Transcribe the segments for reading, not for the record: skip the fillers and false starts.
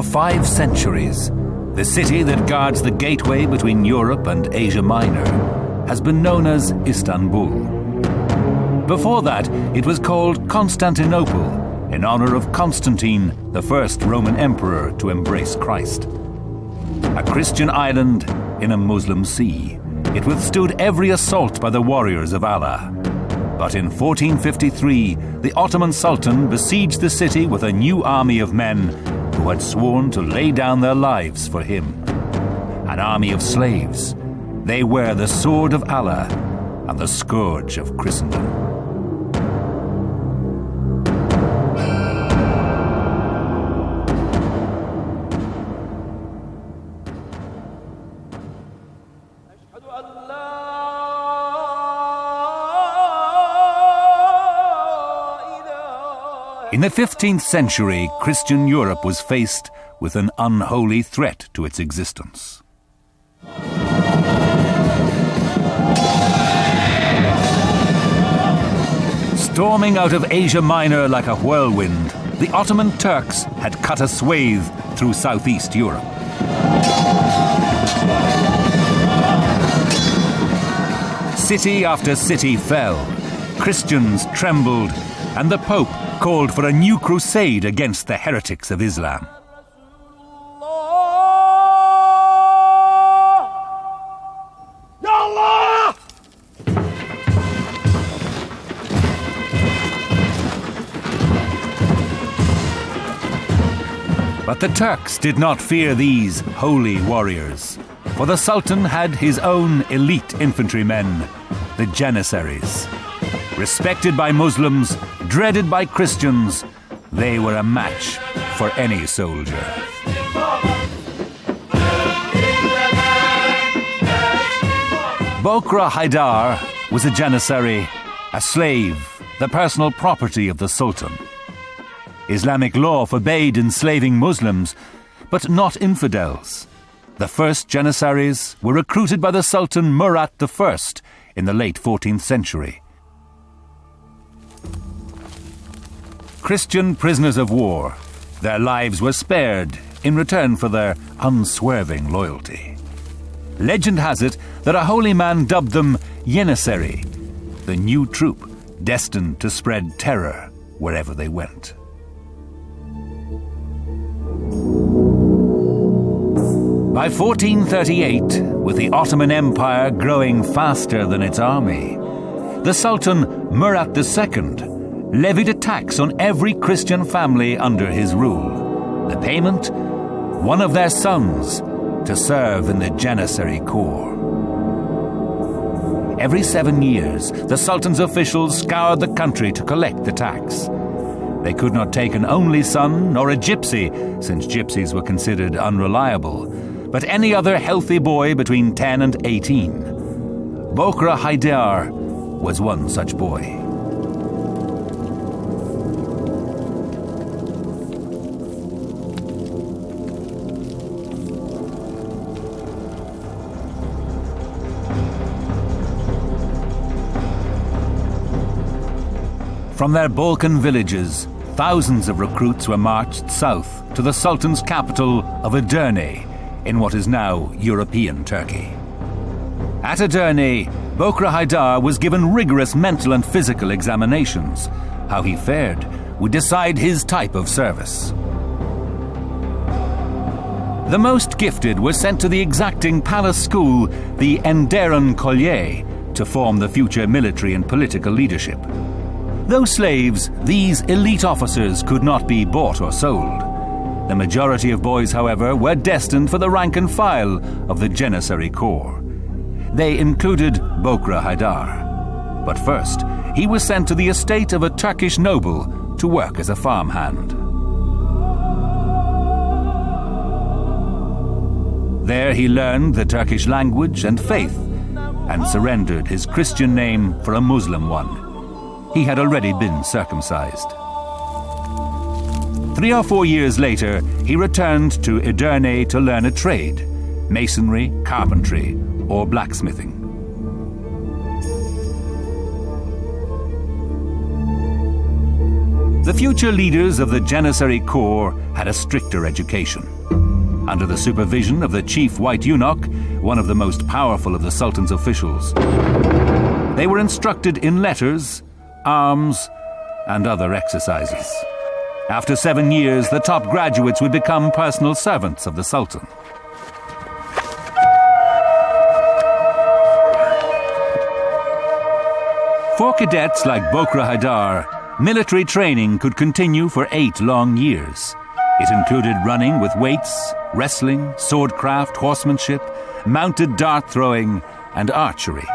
For 5 centuries, the city that guards the gateway between Europe and Asia Minor has been known as Istanbul. Before that, it was called Constantinople, in honor of Constantine, the first Roman emperor to embrace Christ. A Christian island in a Muslim sea, it withstood every assault by the warriors of Allah. But in 1453, the Ottoman Sultan besieged the city with a new army of men who had sworn to lay down their lives for him. An army of slaves. They were the sword of Allah and the scourge of Christendom. In the 15th century, Christian Europe was faced with an unholy threat to its existence. Storming out of Asia Minor like a whirlwind, the Ottoman Turks had cut a swathe through southeast Europe. City after city fell, Christians trembled, and the Pope called for a new crusade against the heretics of Islam. But the Turks did not fear these holy warriors, for the Sultan had his own elite infantrymen, the Janissaries. Respected by Muslims, dreaded by Christians, they were a match for any soldier. Bokra Haidar was a Janissary, a slave, the personal property of the Sultan. Islamic law forbade enslaving Muslims, but not infidels. The first Janissaries were recruited by the Sultan Murat I in the late 14th century. Christian prisoners of war, their lives were spared in return for their unswerving loyalty. Legend has it that a holy man dubbed them Janissary, the new troop destined to spread terror wherever they went. By 1438, with the Ottoman Empire growing faster than its army, the Sultan Murat II levied a tax on every Christian family under his rule. The payment? One of their sons to serve in the Janissary Corps. Every 7 years, the Sultan's officials scoured the country to collect the tax. They could not take an only son nor a gypsy, since gypsies were considered unreliable, but any other healthy boy between 10 and 18. Bokra Haidar was one such boy. From their Balkan villages, thousands of recruits were marched south to the Sultan's capital of Edirne, in what is now European Turkey. At Edirne, Bokra Haidar was given rigorous mental and physical examinations. How he fared would decide his type of service. The most gifted were sent to the exacting palace school, the Enderun Collier, to form the future military and political leadership. Though slaves, these elite officers could not be bought or sold. The majority of boys, however, were destined for the rank and file of the Janissary Corps. They included Bokra Haidar. But first, he was sent to the estate of a Turkish noble to work as a farmhand. There he learned the Turkish language and faith and surrendered his Christian name for a Muslim one. He had already been circumcised. 3 or 4 years later, he returned to Edirne to learn a trade: masonry, carpentry, or blacksmithing. The future leaders of the Janissary Corps had a stricter education. Under the supervision of the chief white eunuch, one of the most powerful of the Sultan's officials, they were instructed in letters, arms, and other exercises. After 7 years, the top graduates would become personal servants of the Sultan. For cadets like Bokra Haidar, military training could continue for 8 long years. It included running with weights, wrestling, swordcraft, horsemanship, mounted dart throwing, and archery.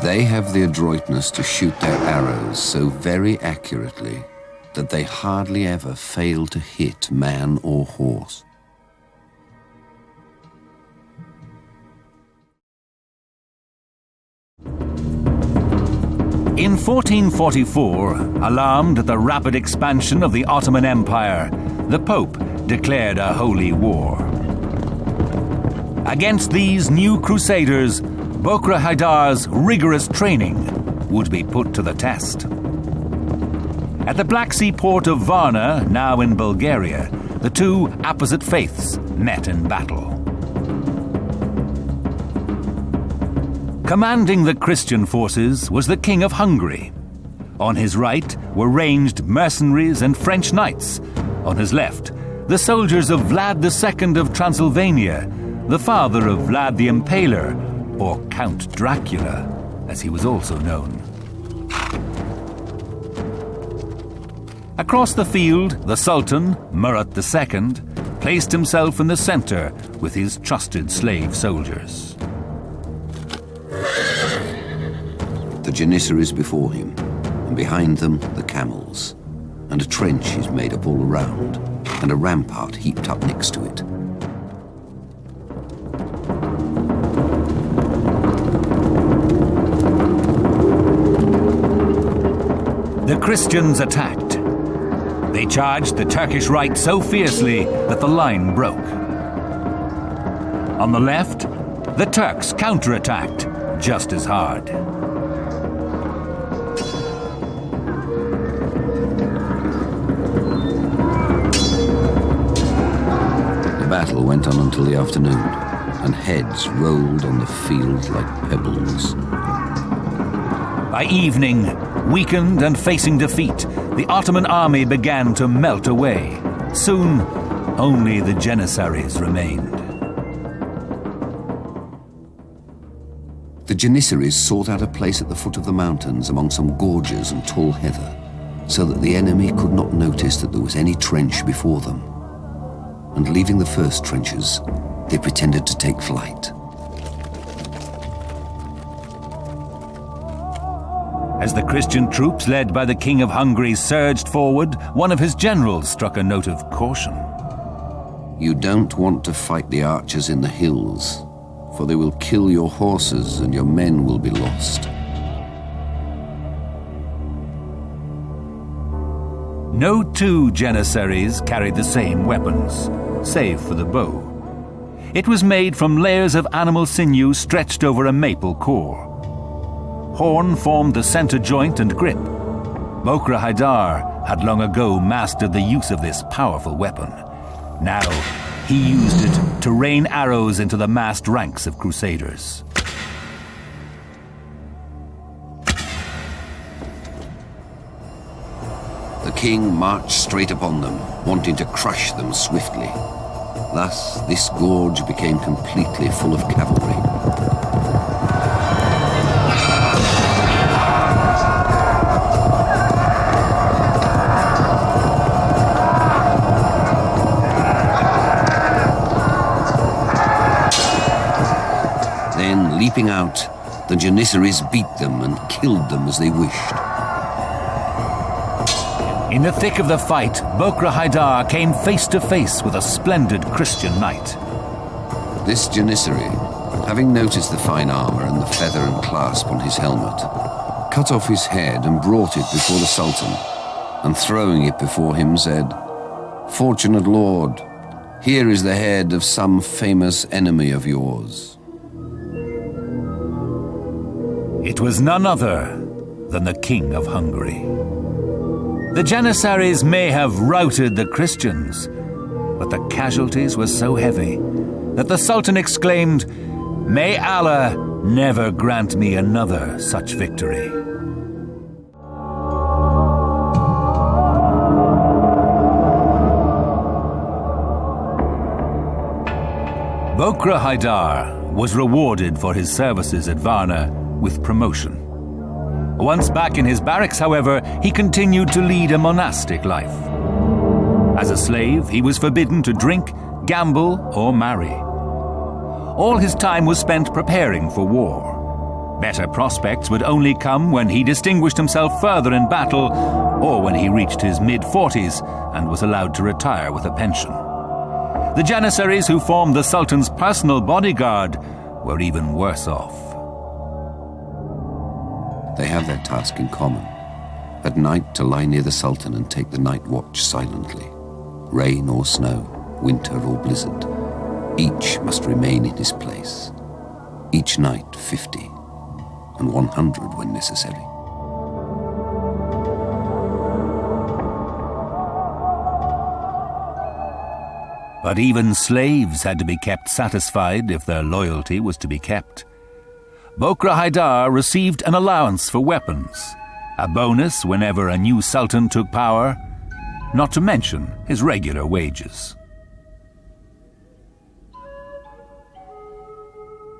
They have the adroitness to shoot their arrows so very accurately that they hardly ever fail to hit man or horse. In 1444, alarmed at the rapid expansion of the Ottoman Empire, the Pope declared a holy war. Against these new crusaders, Bokra Haidar's rigorous training would be put to the test. At the Black Sea port of Varna, now in Bulgaria, the two opposite faiths met in battle. Commanding the Christian forces was the King of Hungary. On his right were ranged mercenaries and French knights. On his left, the soldiers of Vlad II of Transylvania, the father of Vlad the Impaler, or Count Dracula, as he was also known. Across the field, the Sultan, Murat II, placed himself in the center with his trusted slave soldiers. The Janissaries before him, and behind them the camels, and a trench is made up all around, and a rampart heaped up next to it. The Christians attacked. They charged the Turkish right so fiercely that the line broke. On the left, the Turks counterattacked just as hard. The battle went on until the afternoon, and heads rolled on the field like pebbles. By evening, weakened and facing defeat, the Ottoman army began to melt away. Soon, only the Janissaries remained. The Janissaries sought out a place at the foot of the mountains among some gorges and tall heather, so that the enemy could not notice that there was any trench before them. And leaving the first trenches, they pretended to take flight. As the Christian troops led by the King of Hungary surged forward, one of his generals struck a note of caution. You don't want to fight the archers in the hills, for they will kill your horses and your men will be lost. No two Janissaries carried the same weapons, save for the bow. It was made from layers of animal sinew stretched over a maple core. Horn formed the center joint and grip. Bokra Haidar had long ago mastered the use of this powerful weapon. Now, he used it to rain arrows into the massed ranks of crusaders. The king marched straight upon them, wanting to crush them swiftly. Thus, this gorge became completely full of cavalry. Then, leaping out, the Janissaries beat them and killed them as they wished. In the thick of the fight, Bokra Haidar came face to face with a splendid Christian knight. This Janissary, having noticed the fine armor and the feather and clasp on his helmet, cut off his head and brought it before the Sultan, and throwing it before him said, "Fortunate Lord, Here is the head of some famous enemy of yours. It was none other than the King of Hungary. The Janissaries may have routed the Christians, but the casualties were so heavy that the Sultan exclaimed, "May Allah never grant me another such victory." Bokra Haidar was rewarded for his services at Varna with promotion. Once back in his barracks, however, he continued to lead a monastic life. As a slave, he was forbidden to drink, gamble, or marry. All his time was spent preparing for war. Better prospects would only come when he distinguished himself further in battle or when he reached his mid-40s and was allowed to retire with a pension. The Janissaries who formed the Sultan's personal bodyguard were even worse off. They have their task in common. At night to lie near the Sultan and take the night watch silently. Rain or snow, winter or blizzard, each must remain in his place. Each night 50, and 100 when necessary. But even slaves had to be kept satisfied if their loyalty was to be kept. Bokra Haidar received an allowance for weapons, a bonus whenever a new sultan took power, not to mention his regular wages.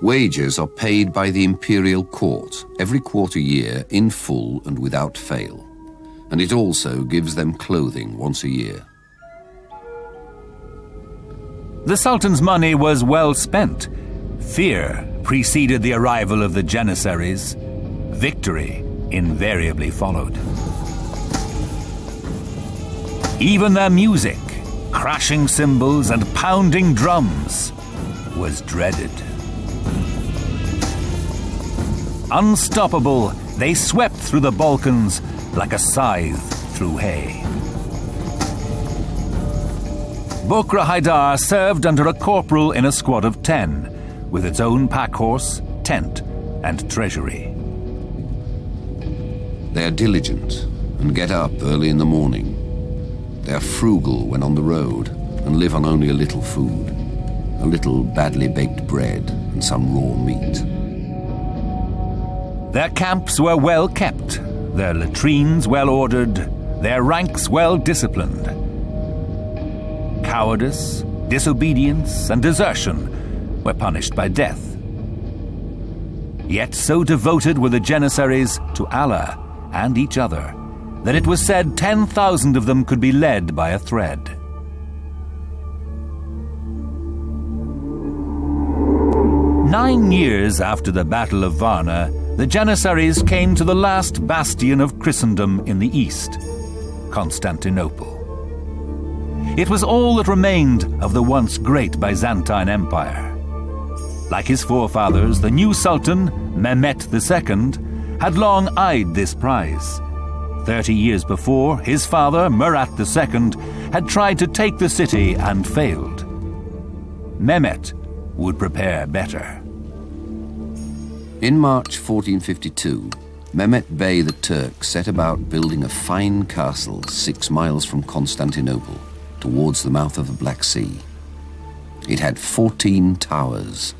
Wages are paid by the imperial court every quarter year in full and without fail, and it also gives them clothing once a year. The Sultan's money was well spent. Fear preceded the arrival of the Janissaries. Victory invariably followed. Even their music, crashing cymbals and pounding drums, was dreaded. Unstoppable, they swept through the Balkans like a scythe through hay. Bokra Haidar served under a corporal in a squad of 10, with its own pack horse, tent, and treasury. They are diligent and get up early in the morning. They are frugal when on the road and live on only a little food, a little badly baked bread and some raw meat. Their camps were well kept, their latrines well ordered, their ranks well disciplined. Cowardice, disobedience, and desertion were punished by death. Yet so devoted were the Janissaries to Allah and each other that it was said 10,000 of them could be led by a thread. Nine years after the Battle of Varna, the Janissaries came to the last bastion of Christendom in the east, Constantinople. It was all that remained of the once great Byzantine Empire. Like his forefathers, the new Sultan, Mehmet II, had long eyed this prize. 30 years before, his father, Murat II, had tried to take the city and failed. Mehmet would prepare better. In March 1452, Mehmet Bey the Turk set about building a fine castle 6 miles from Constantinople, towards the mouth of the Black Sea. It had 14 towers,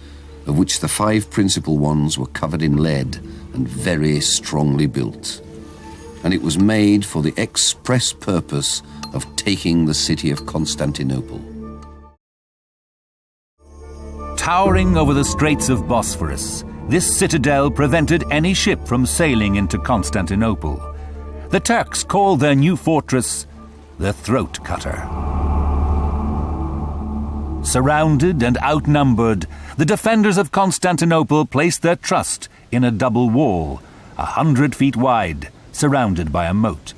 of which the 5 principal ones were covered in lead and very strongly built. And it was made for the express purpose of taking the city of Constantinople. Towering over the Straits of Bosphorus, this citadel prevented any ship from sailing into Constantinople. The Turks called their new fortress the Throat Cutter. Surrounded and outnumbered, the defenders of Constantinople placed their trust in a double wall, 100 feet wide, surrounded by a moat.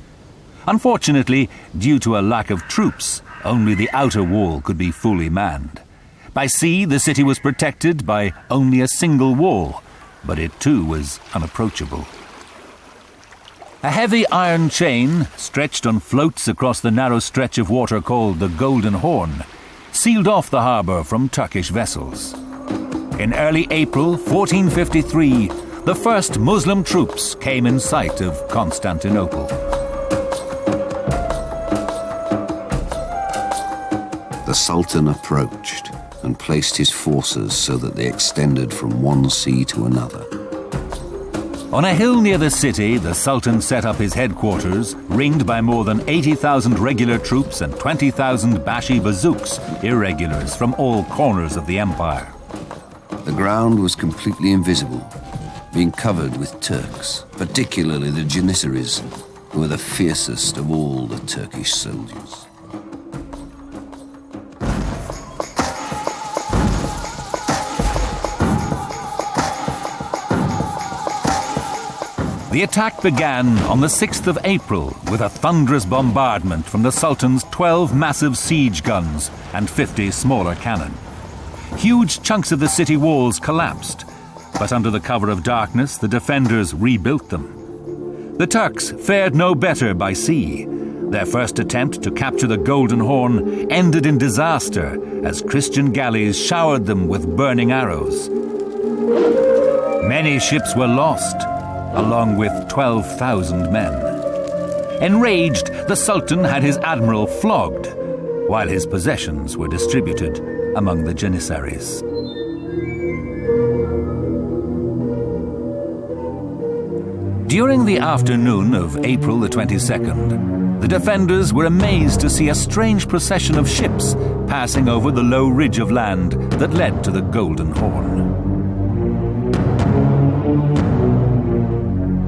Unfortunately, due to a lack of troops, only the outer wall could be fully manned. By sea, the city was protected by only a single wall, but it too was unapproachable. A heavy iron chain, stretched on floats across the narrow stretch of water called the Golden Horn, sealed off the harbour from Turkish vessels. In early April 1453, the first Muslim troops came in sight of Constantinople. The Sultan approached and placed his forces so that they extended from one sea to another. On a hill near the city, the Sultan set up his headquarters, ringed by more than 80,000 regular troops and 20,000 Bashi bazooks, irregulars from all corners of the empire. The ground was completely invisible, being covered with Turks, particularly the Janissaries, who were the fiercest of all the Turkish soldiers. The attack began on the 6th of April with a thunderous bombardment from the Sultan's 12 massive siege guns and 50 smaller cannon. Huge chunks of the city walls collapsed, but under the cover of darkness, the defenders rebuilt them. The Turks fared no better by sea. Their first attempt to capture the Golden Horn ended in disaster as Christian galleys showered them with burning arrows. Many ships were lost, along with 12,000 men. Enraged, the Sultan had his admiral flogged, while his possessions were distributed among the Janissaries. During the afternoon of April the 22nd, the defenders were amazed to see a strange procession of ships passing over the low ridge of land that led to the Golden Horn.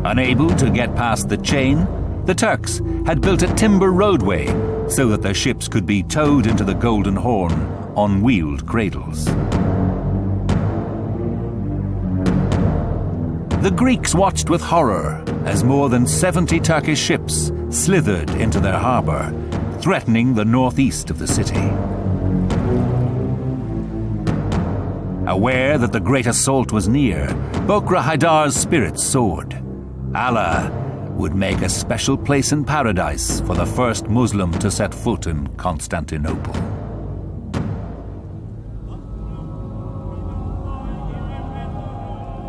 Unable to get past the chain, the Turks had built a timber roadway so that their ships could be towed into the Golden Horn on wheeled cradles. The Greeks watched with horror as more than 70 Turkish ships slithered into their harbour, threatening the northeast of the city. Aware that the great assault was near, Bokra Haydar's spirits soared. Allah would make a special place in paradise for the first Muslim to set foot in Constantinople.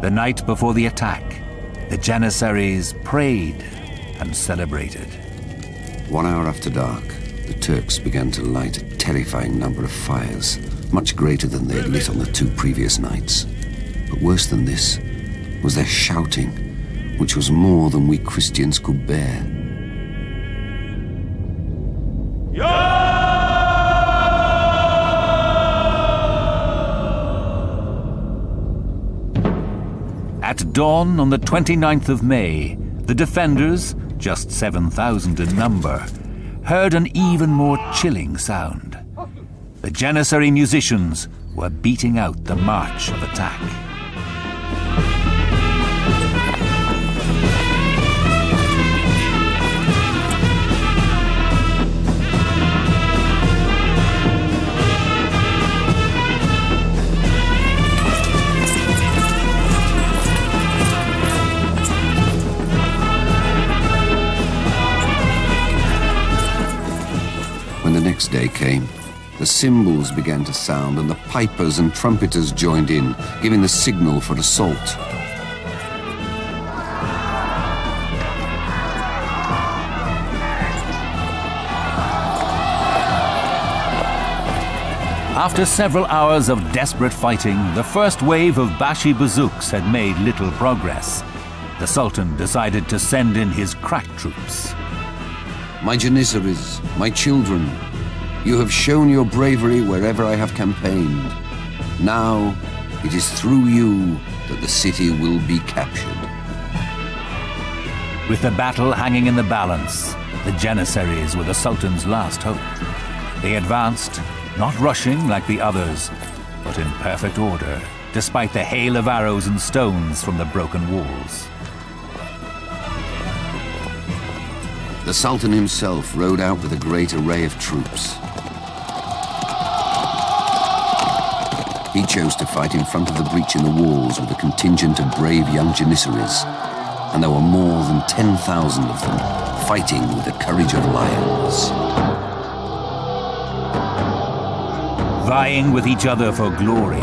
The night before the attack, the Janissaries prayed and celebrated. 1 hour after dark, the Turks began to light a terrifying number of fires, much greater than they had lit on the 2 previous nights. But worse than this was their shouting, which was more than we Christians could bear. At dawn on the 29th of May, the defenders, just 7,000 in number, heard an even more chilling sound. The Janissary musicians were beating out the march of attack. When the next day came, the cymbals began to sound and the pipers and trumpeters joined in, giving the signal for assault. After several hours of desperate fighting, the first wave of Bashi bazooks had made little progress. The Sultan decided to send in his crack troops. My Janissaries, my children, you have shown your bravery wherever I have campaigned. Now, it is through you that the city will be captured. With the battle hanging in the balance, the Janissaries were the Sultan's last hope. They advanced, not rushing like the others, but in perfect order, despite the hail of arrows and stones from the broken walls. The Sultan himself rode out with a great array of troops. He chose to fight in front of the breach in the walls with a contingent of brave young Janissaries, and there were more than 10,000 of them, fighting with the courage of lions. Vying with each other for glory,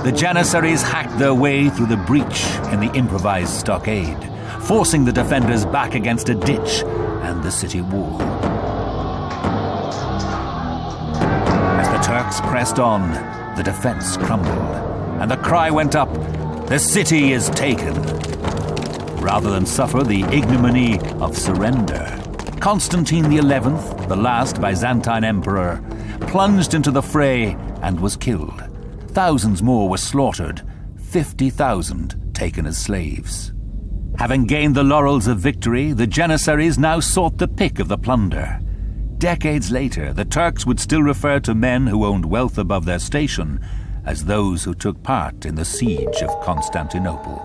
the Janissaries hacked their way through the breach in the improvised stockade, forcing the defenders back against a ditch and the city wall. As the Turks pressed on, the defense crumbled, and the cry went up, "The city is taken." Rather than suffer the ignominy of surrender, Constantine XI, the last Byzantine emperor, plunged into the fray and was killed. Thousands more were slaughtered, 50,000 taken as slaves. Having gained the laurels of victory, the Janissaries now sought the pick of the plunder. Decades later, the Turks would still refer to men who owned wealth above their station as those who took part in the siege of Constantinople.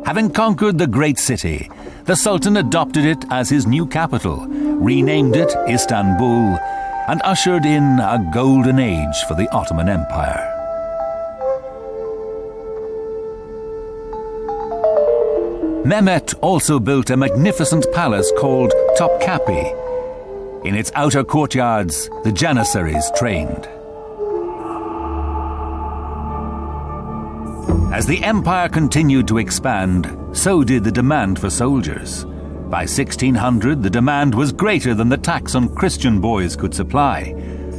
Having conquered the great city, the Sultan adopted it as his new capital, renamed it Istanbul, and ushered in a golden age for the Ottoman Empire. Mehmet also built a magnificent palace called Topkapi. In its outer courtyards, the Janissaries trained. As the empire continued to expand, so did the demand for soldiers. By 1600, the demand was greater than the tax on Christian boys could supply.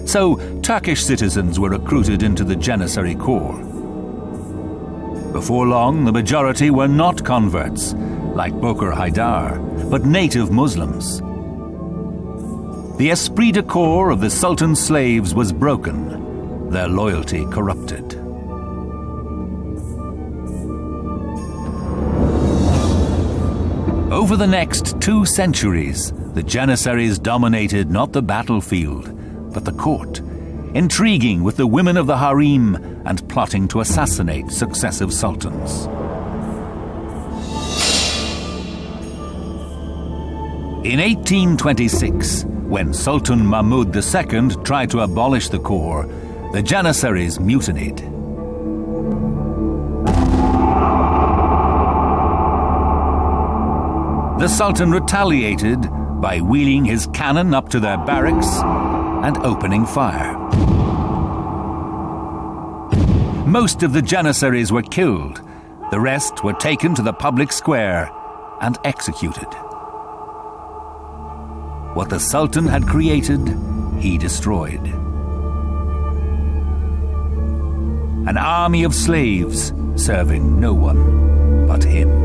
So Turkish citizens were recruited into the Janissary Corps. Before long, the majority were not converts, like Bokr Haydar, but native Muslims. The esprit de corps of the Sultan's slaves was broken, their loyalty corrupted. Over the next 2 centuries, the Janissaries dominated not the battlefield, but the court, intriguing with the women of the harem and plotting to assassinate successive sultans. In 1826, when Sultan Mahmud II tried to abolish the corps, the Janissaries mutinied. The Sultan retaliated by wheeling his cannon up to their barracks and opening fire. Most of the Janissaries were killed. The rest were taken to the public square and executed. What the Sultan had created, he destroyed. An army of slaves serving no one but him.